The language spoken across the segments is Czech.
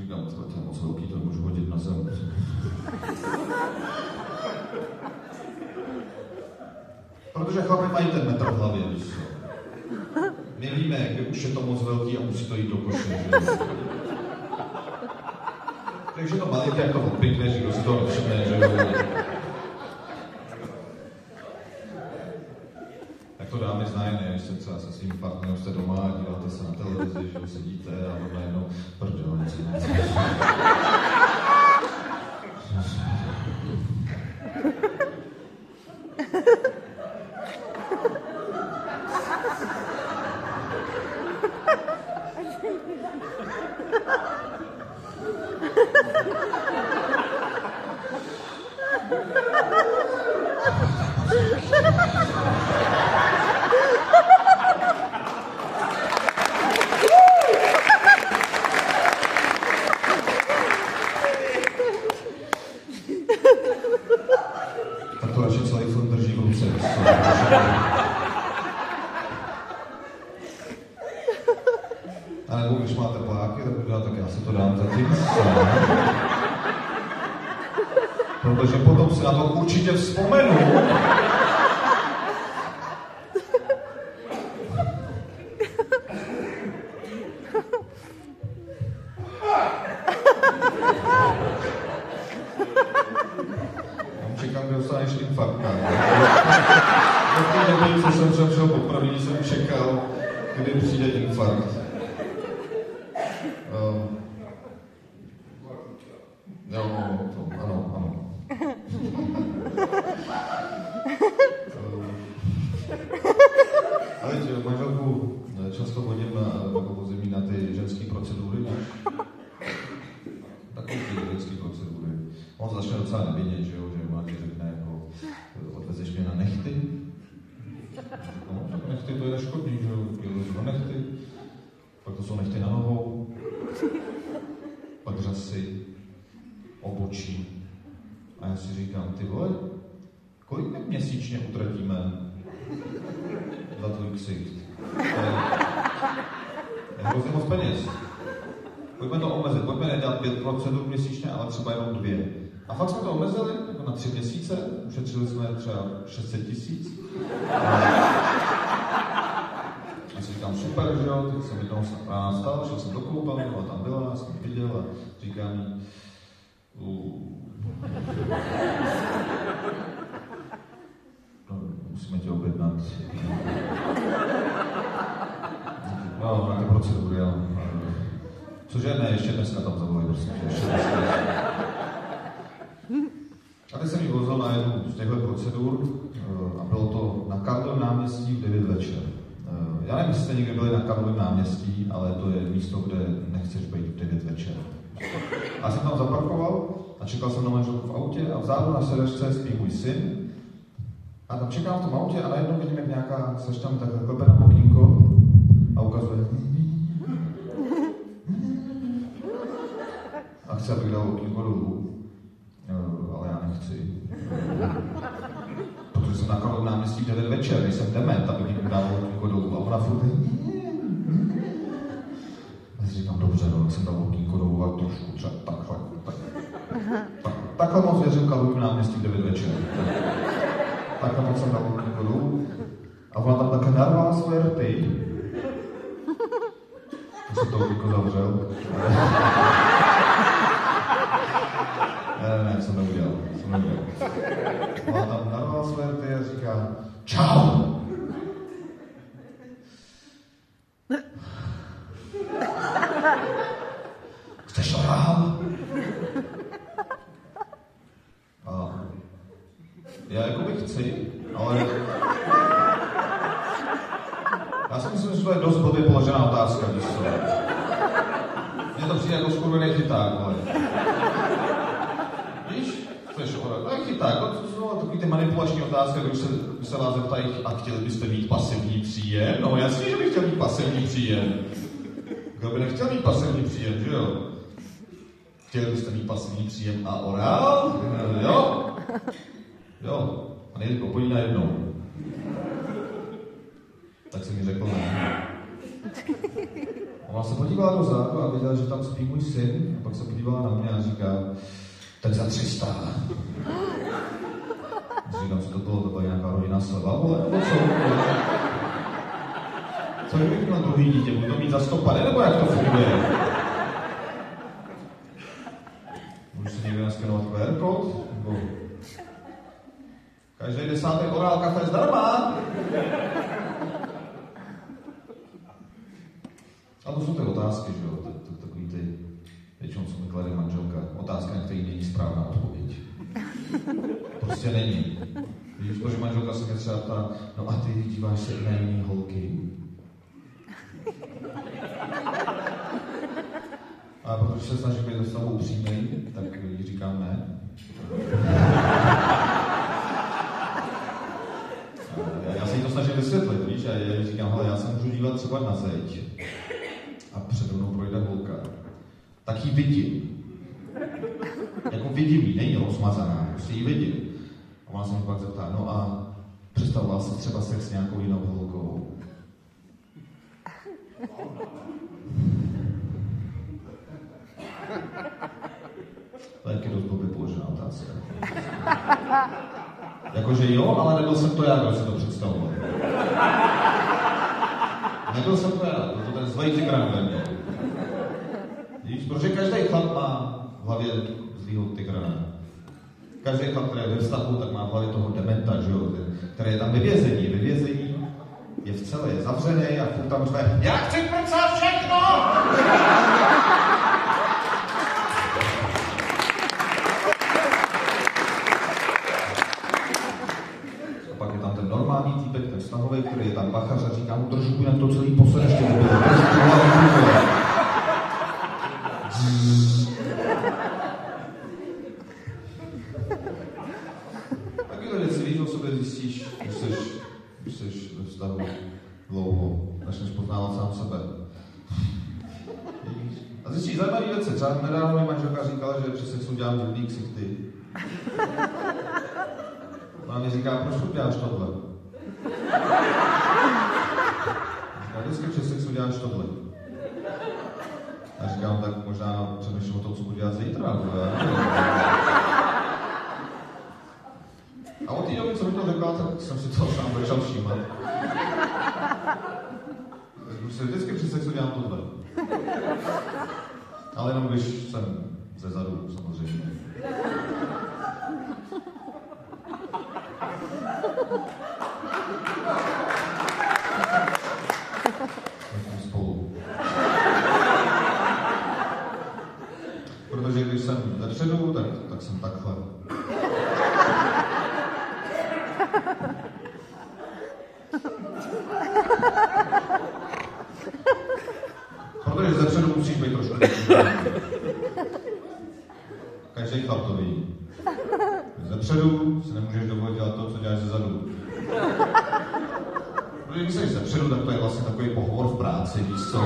Říkám, to je moc velký, to můžu hodit na zem. Protože chlapi mají ten metr v hlavě, víš co. My víme, že už je to moc velký a musí to jít do koše, že? Takže to malinké jako odpikne, že si to nevšimne, že jo. Tak to dámy znají, ne, když se třeba se svým partnerem jste doma a díváte se na televizi, že sedíte a on najednou prdel, něco. Tak to radši celý film drží v ruce. A nebo když máte pláky, tak já si to dám zatím sám. Protože potom si na to určitě vzpomenu. Čekám, že dostaneš infarkt. V té době, co jsem přemšel poprvé, jsem čekal, kdy přijde infarkt. Ano. Ale manželku často hodím vozím na ty ženské procedury. Takové ty ženské procedury. On začne docela nevidět, že ona ti řekne, jako, odvezeš mě na nechty. No, tak nechty to je neškodný, že jo, na nechty. Pak to jsou nechty na nohou. Pak řasy, obočí. A já si říkám, ty vole, kolik my měsíčně utratíme za tvůj ksicht? Je hrozně moc peněz. Pojďme to omezit, pojďme nedělat 5 procedur měsíčně, ale třeba jenom 2. A fakt jsme to omezili, jako na 3 měsíce, ušetřili jsme třeba 600 000. A si říkám, super, že jo, teď jsem jednou ráno stal, šel jsem do koupelny, ona tam byla, já jsem ji viděl a říkám jí, no, musíme tě objednat. No, nějaké procedury, jo. Cože ne, ještě dneska tam zavolají, prostě. A teď jsem ji vozil na jednu z těchto procedur a bylo to na Karlovém náměstí v 9 večer. Já nevím, jestli jste někdy byli na Karlovém náměstí, ale to je místo, kde nechceš být v 9 večer. A jsem tam zaparkoval a čekal jsem na manželku v autě a vzadu na sedačce spí můj syn. A tam čekám v tom autě a najednou vidím, jak nějaká slečna mi takhle klepe na okýnko a ukazuje. A chce, abych dal okýnko dolů, ale já nechci. Protože jsem na Karlovém náměstí v 9 večer, nejsem dement, abych jim dal okýnko dolů. A ona furt já si říkám, dobře, no, jsem dal okýnko dolů a trošku třeba takhle moc věřím Karlovým náměstí v 9 večer. Takhle moc jsem dal okýnko dolů a ona tam také narvala svoje rty. Já jsem to okýnko zavřel. Ne, jsem neudělal. Ona tam narvala svoje rty a říká, čau! Chceš orál? A já jako bych chci, ale já si myslím, že to je dost blbě položená otázka, víš co? Mně to přijde jako skurvený chyták, ale... Víš? Chceš orál? No je chyták, to jsou takový ty manipulační otázky, když se vás zeptají, a chtěli byste mít pasivní příjem? No jasně, že bych chtěl mít pasivní příjem. Kdo by nechtěl mít pasivní příjem, že jo? Chtěli byste mít pasivní příjem a orál? Jo? Jo. A nejde obojí najednou. Tak jsem mi řekl ne. Ona se podívala dozadu a viděla, že tam spí můj syn, a pak se podívala na mě a říká, tak za 300. Říkám, co to bylo, to byla nějaká rodinná sleva, vole, nebo co? Co kdybych měl druhý dítě, budu to mít za 150, nebo jak to funguje? Můžu si někde naskenovat QR kód? Nebo... Každý 10. orál kafe zdarma! A to jsou ty otázky, že jo, takový ty, většinou co mi klade manželka, otázka, na který není správná odpověď. Prostě není. Víš, protože manželka se mě třeba ptá, no a ty díváš se na jiný holky? A protože se snažím být dostavu upřímnej, tak jí říkám ne. Já si to snažím vysvětlit, víš, a já říkám, hele, já se můžu dívat třeba na zeď a přede mnou projde holka, tak ji vidím. Jako vidím ji, není rozmazaná, prostě ji vidím. A ona se mi pak zeptá, no a představoval se třeba sex s nějakou jinou holkou? To je taky dost blbě položená otázka. Jakože jo, ale nebyl jsem to já, kdo si to představoval. Nebyl jsem to já, to ten zlej tygran ve mně. Víš, protože každý chlap má v hlavě zlýho tygrana. Každý chlap, který je ve vztahu, tak má v hlavě toho dementa, že jo, který je tam ve vězení. Ve vězení je v celé, je zavřený a furt tam řve, já chci prcat všechno! Normální týpek, ten vztahový, který je tam bachař a říká mu, držu, jinak to celý posedeš tě nebylo. Takové věci, víš, o sobě zjistíš, když jsi ve vztahu dlouho, začneš poznávat sám sebe. A zjistíš zajímavé věci. Třeba nedávno mi manželka říkala, že při sexu dělám divný ksichty. Ona mi říká, proč tu děláš tohle? Říká, vždycky při sexu děláš tohle. A říkám, tak možná přemýšlím o tom, co budu dělat zítra. A od té doby, co mi to řekla, tak jsem si toho sám začal všímat. Vždycky při sexu dělám tohle. Ale jenom když jsem ze zadu, samozřejmě. Spolu. Protože když jsem vepředu, tak jsem takhle. Protože zepředu musíš být trošku. Každý chlap to ví. Zepředu si nemůžeš dovolit dělat to, co děláš zezadu. Protože když jsi zepředu, tak to je vlastně takový pohovor v práci, víš co?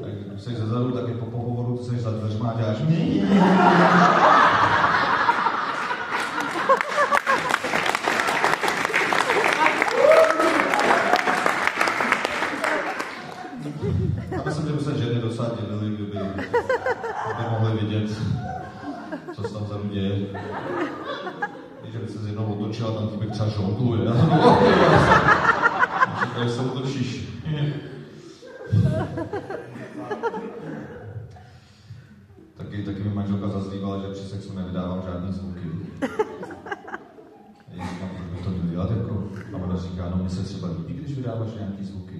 Tak když jsi zezadu, tak je po pohovoru, ty jsi za dveřma a děláš kdyby mohli vidět, co se tam vzadu děje. Když by se z jednou otočila, tam týpek třeba žongluje. Říkají, se otočíš. Taky mi manželka zazlívala, že při sexu nevydávám žádný zvuky. Já říkám, proč bych to měl dělat jako? A ona říká, no mně se třeba líbí, když vydáváš nějaký zvuky.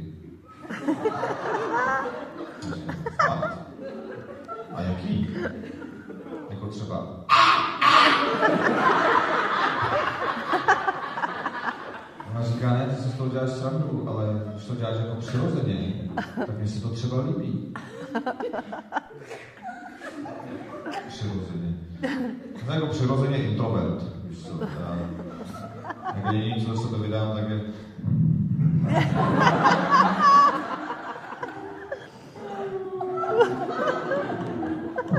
A jaký? Jako třeba... Ona říká, ne, ty si z toho děláš srandu, ale když to děláš jako přirozeně, tak mi se to třeba líbí. Přirozeně. No jako přirozeně introvert, víš co, jak jediný, co se to vydám, tak je...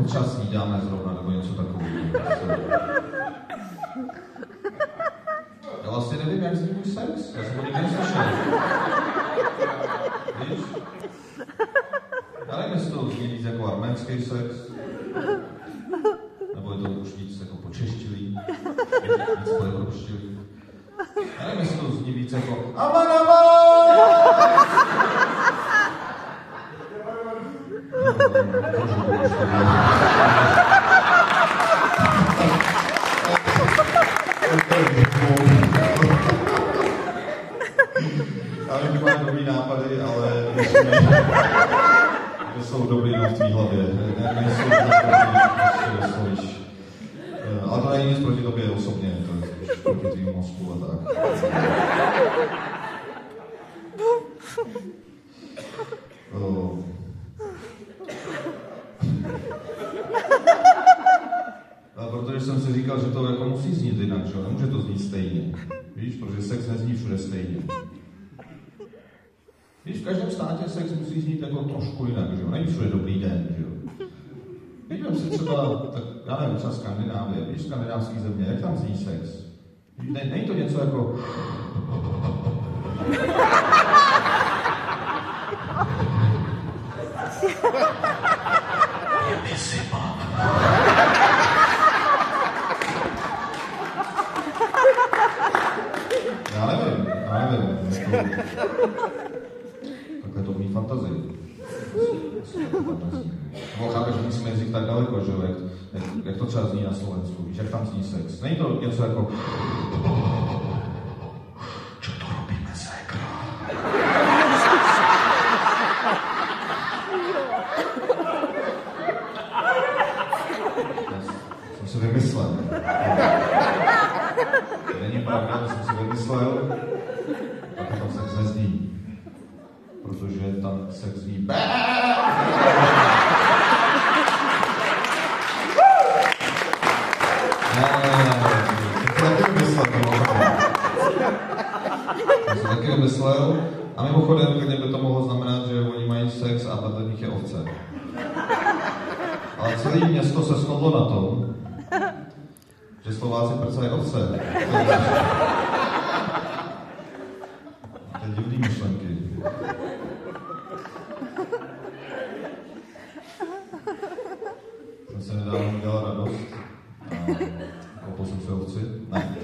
Občas snídáme zrovna, nebo něco takového. Já vlastně nevím, jak zní můj sex. Já jsem ho nikdy neslyšel. Víš? Já nevím, jestli to zní víc jako arménský sex, nebo je to už víc jako počeštilý, víc poevropštilý. Já nevím, jestli to zní víc jako amanama! Já vím, že mám dobrý nápady, ale že jsou dobrý v tvý hlavě. Nejsou dobrý, ale to není nic proti tobě osobně, to je proti tvým mozku a tak. Protože jsem si říkal, že to jako musí znít jinak, že nemůže to znít stejně. Víš, protože sex nezní všude stejně. Víš, v každém státě sex musí znít jako trošku jinak, že jo? Není všude dobrý den, že jo? Vidím si třeba, tak já nevím, třeba Skandinávie, víš, skandinávský země, jak tam zní sex? Není to něco jako... Já nevím. Takhle to umí fantazii. Nebo chápeš, že musíme jezdit tak daleko, že jak to třeba zní na Slovensku, víš, jak tam zní sex. Není to něco jako... Čo to robíme, sékra? Jsem si vymyslel. Není pravda, že jsem si vymyslel, tak tam sex nezní. Protože tam sex zní bé. Já jsem taky vymyslel. A mimochodem, klidně by to mohlo znamenat, že oni mají sex a vedle nich je ovce. Ale celé město se shodlo na tom, že Slováci prcají ovce. To je divný myšlenky. Jsem se nedávno udělal radost a koupil jsem si ovci. Ne.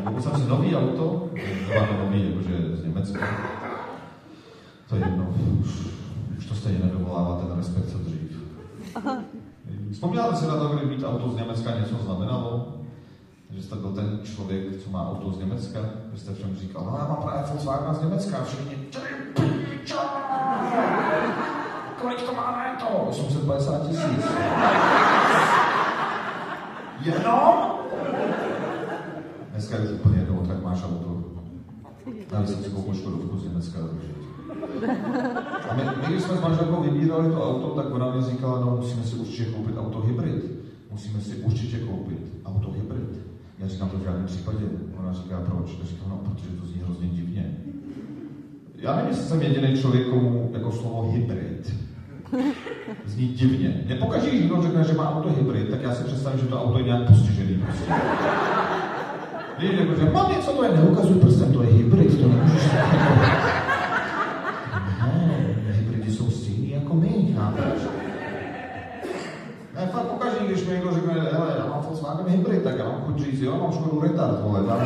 Koupil jsem si nový auto, nový, jakože z Německa. To je jedno, už to stejně nedovolává ten respekt, co dřív. Vzpomínáte si na to, kdy mít auto z Německa něco znamenalo? Že jste byl ten člověk, co má auto z Německa? Že jste všem říkal, no já mám právě Volkswagen z Německa a všichni kolik to má na to? 850 000. Jenom? Dneska je už úplně jednou, tak máš auto. Navíc jsem si koupil Škodovku z Německa. A my, když jsme s manželkou vybírali to auto, tak ona mi říkala, no musíme si určitě koupit auto hybrid. Musíme si určitě koupit auto hybrid. Já říkám to v žádném případě. Ona říká, proč? Já říkám, no, protože to zní hrozně divně. Já nevím, jestli jsem jediný člověk, komu jako slovo hybrid zní divně. Mě pokaždé, když někdo řekne, že má auto hybrid, tak já si představím, že to auto je nějak postižený prostě. Víš, jakože mám něco, to je neukazuj prstem, to je hybrid, to nemůžeš říkat. Ne, hybridi jsou stejný jako my, chápeš? Ne, fakt pokaždé, když mi někdo řekne, hele, já mám Volkswagen hybrid, tak já mám chuť říct, jo, mám Škodu retard, vole, tam.